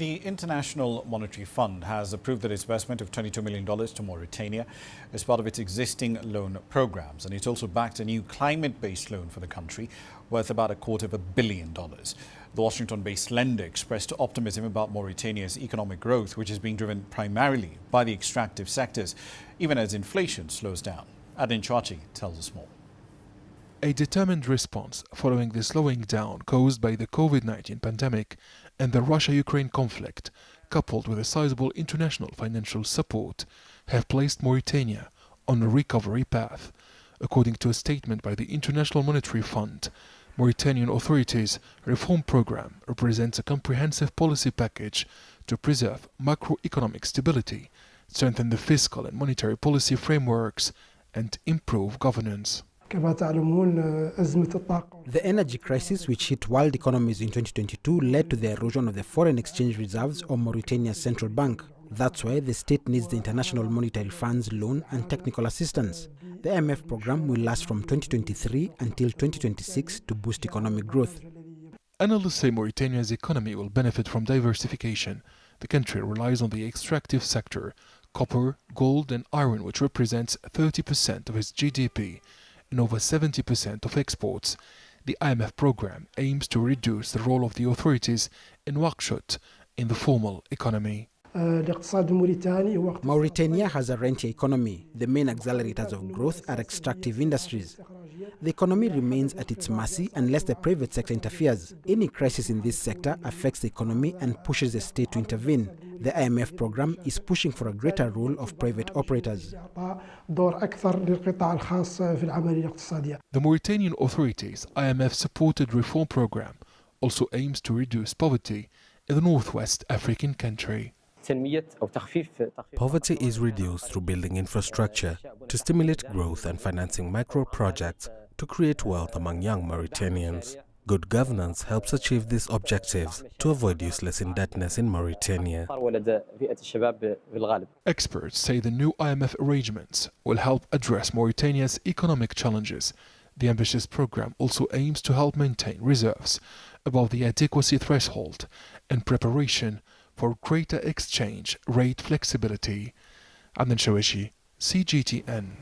The International Monetary Fund has approved the disbursement of $22 million to Mauritania as part of its existing loan programs, and it's also backed a new climate-based loan for the country worth about $250 million. The Washington-based lender expressed optimism about Mauritania's economic growth, which is being driven primarily by the extractive sectors, even as inflation slows down. Adin Chachi tells us more. A determined response following the slowing down caused by the COVID-19 pandemic and the Russia-Ukraine conflict, coupled with a sizable international financial support, have placed Mauritania on a recovery path. According to a statement by the International Monetary Fund, Mauritanian authorities' reform program represents a comprehensive policy package to preserve macroeconomic stability, strengthen the fiscal and monetary policy frameworks, and improve governance. The energy crisis which hit world economies in 2022 led to the erosion of the foreign exchange reserves of Mauritania's central bank. That's why the state needs the International Monetary Fund's loan and technical assistance. The IMF program will last from 2023 until 2026 to boost economic growth. Analysts say Mauritania's economy will benefit from diversification. The country relies on the extractive sector, copper, gold and iron, which represents 30% of its GDP. And over 70% of exports. The IMF program aims to reduce the role of the authorities in Nouakchott in the formal economy. Mauritania has a rentier economy. The main accelerators of growth are extractive industries. The economy remains at its mercy unless the private sector interferes. Any crisis in this sector affects the economy and pushes the state to intervene. The IMF program is pushing for a greater role of private operators. The Mauritanian authorities' IMF-supported reform program also aims to reduce poverty in the northwest African country. Poverty is reduced through building infrastructure to stimulate growth and financing micro-projects to create wealth among young Mauritanians. Good governance helps achieve these objectives to avoid useless indebtedness in Mauritania. Experts say the new IMF arrangements will help address Mauritania's economic challenges. The ambitious program also aims to help maintain reserves above the adequacy threshold and preparation for greater exchange rate flexibility. Adin Chachi, CGTN.